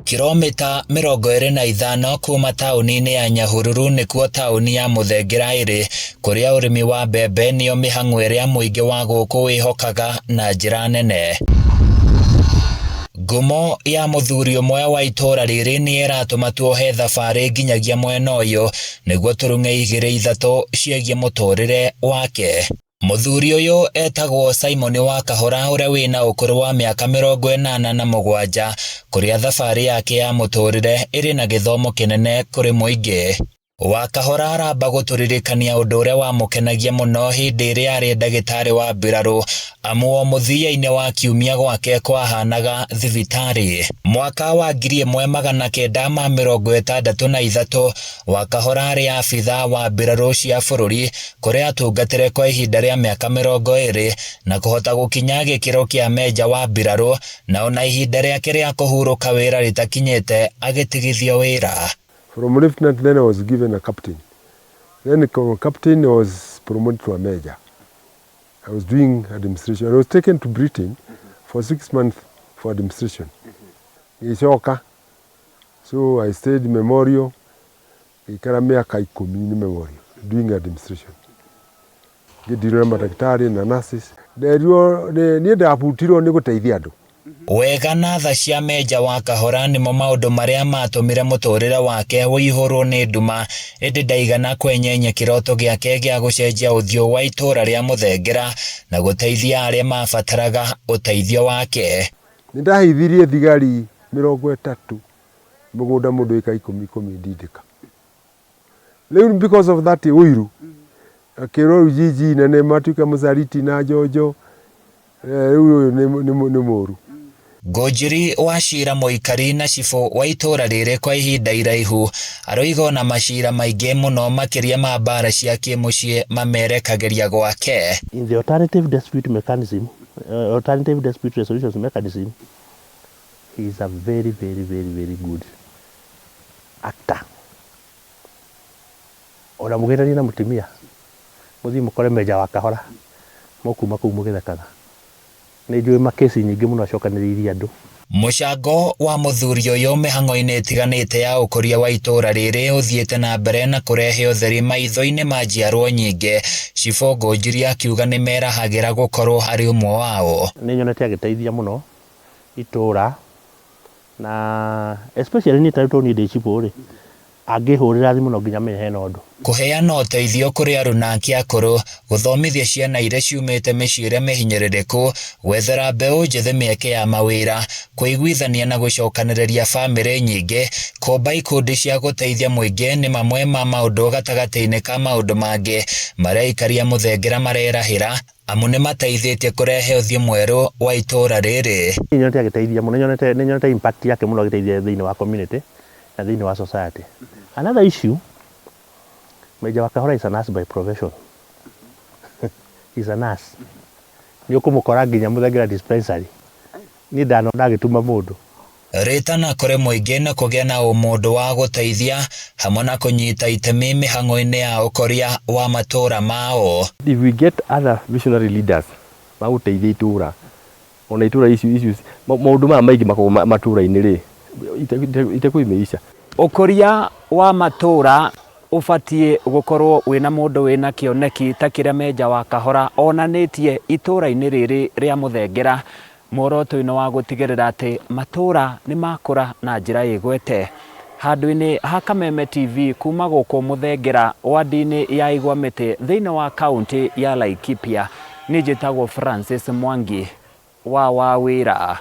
Kilomita 25 kuma taũni-inĩ ya Nyahururu nĩkuo taũni ya Muthengera ĩrĩ, kũrĩa ũrĩmi wa mbembe nĩyo mĩhang'o ĩrĩa mũingĩ wa gũkũ wĩhokaga na njĩra nene. Ngumo ya mũthuri ũmwe wa itũra rĩrĩ nĩ ĩratũma tuohe thabarĩ nginyagia mwena ũyũ nĩguo tũrũng'e 2-3 ciĩgiĩ mũtũrĩre wake. Mũthuri ũyũ etagwo Simon wa Kahora, ũrĩa wĩna ũkũrũ wa mĩaka 87, kũrĩa thabarĩ yake ya mũtũrĩre ĩrĩ na gĩthomo kĩnene kũrĩ mũingĩ. Wa Kahora aramba gũtũririkania ũndũ ũrĩa wamũkenagia mũno hĩndĩ ĩrĩa arĩ ndagĩtarĩ wa mbirarũ, amu o mũthia-inĩ wa kiumia gwake kwahanaga thibitarĩ. Mwaka wa 1963 Wa Kahora arĩ abitha wa mbirarũ cia bũrũri, kũrĩa atungatĩre kwa ihinda rĩa mĩaka 20 na kũhota gũkinya gĩkĩro kĩa meja wa mbirarũ, na ona ihinda rĩake rĩa kũhurũka wĩra rĩtakinyĩte agĩtigithio wĩra. From lieutenant, then I was given a captain. Then the captain was promoted to a major. I was doing administration. I was taken to Britain for 6 months for administration. Ishoka. So I stayed in Memorial. Ikaramea Kaikumi Memorial, doing administration. Gidira madaktari na nurses. Ni da aputiro ni gũteithia andũ. Wega na tha cia meja wa Kahora nĩmo maũndũ marĩa matũmire mũtũrĩre wake wĩihũrwo nĩ nduma, ĩndĩ ndaigana kwenyenye kĩroto gĩake gĩa gũcenjia ũthiũ wa itũra rĩa Muthengera na gũteithia arĩa mabataraga ũteithio wake. Nĩndahithirie thigari 30 mũgũnda mũndũ ĩka 10 ndindĩka. Rĩu because of that ũiru akĩrwo jiji nene matuĩka Mũcariti na Njonjo, rĩu nĩ mũru. Ngũnjiri wa Cira Mũikari na cibũ wa itũra rĩrĩ kwa ihinda iraihu aroiga na macira maingĩ mũno makĩria ma mbara cia kĩmũciĩ mamerekagĩria gwake. In the alternative dispute mechanism, alternative dispute resolution mechanism, he is a very good actor. Ona mũgĩrani na mũtumia mũthiĩ mũkore meja wa Kahora mũkuma kũu mũgĩthekaga. Nĩnjũĩ makesi nyingĩ mũno acokanĩrĩirie andũ. Mũcango wa mũthuri ũyũ mĩhang'o-inĩ ĩtiganĩte ya ũkũria wa itũra rĩrĩ ũthiĩte na mbere na kũrehe ũtheri maitho-inĩ ma njiarwa nyingĩ. Cibũ Ngũnjiri akiuga nĩmerahagĩra gũkorwo arĩ ũmwe wao. Nĩnyonete agĩteithia mũno itũra, na especially nĩ tarĩtwo niĩ ndĩ cibũ rĩ, angĩhũrĩra thimũ no nginya menye hena ũndũ. Kũheana ũteithio kũrĩ arunaki akũrũ, gũthomithia ciana iria ciumĩte mĩciĩ ĩrĩa mĩhinyĩrĩrĩku, gwethera mbeũ njĩthĩ mĩeke ya mawĩra, kũiguithania na gũcokanĩrĩria bamĩrĩ nyingĩ, kũmba ikundi cia gũteithia mũingĩ nĩ mamwe ma maũndũ gatagatĩ-inĩ ka maũndũ mangĩ marĩa aikari a Muthengera marerahĩra, amu nĩ mateithĩtie kũrehe ũthiũ mwerũ wa itũra rĩrĩ. Nĩnyonete agĩteithia mũno, nĩnyonete impact yake mũno agĩteithia thĩinĩ wa community na thĩinĩ wa society. Another issue, Meja wa Kahora is a nurse by profession. He's a nurse. Nĩ ũkũmũkora nginya Muthengera dispensary. Niĩ ndanona agĩtuma mũndũ. Rĩtana kũrĩ mũingĩ na kũgĩa na ũmũndũ wa gũteithia hamwe na kũnyita itemi mĩhang'o-inĩ ya ũkũria wa matũra mao. If we get other visionary leaders magũteithia itũra, ona itũra issues maũndũ maya maingĩ makoragwo matũra-inĩ rĩ, itekũimeisha. Ũkũria wa matũra ũbatiĩ gũkorwo wĩna mũndũ wĩna kĩoneki ta kĩrĩa Meja wa Kahora onanĩtie itũra-inĩ rĩrĩ rĩa Muthengera, muoroto-inĩ wa gũtigĩrĩra atĩ matũra nĩ makũra na njĩra ĩgwete. Handũ-inĩ ha Kameme TV kuma gũkũ Muthengera wadi-inĩ ya Igwamĩtĩ thĩinĩ wa kaunti ya Laikipia, nĩ njĩtagwo Francis Mwangi wa Wawĩra.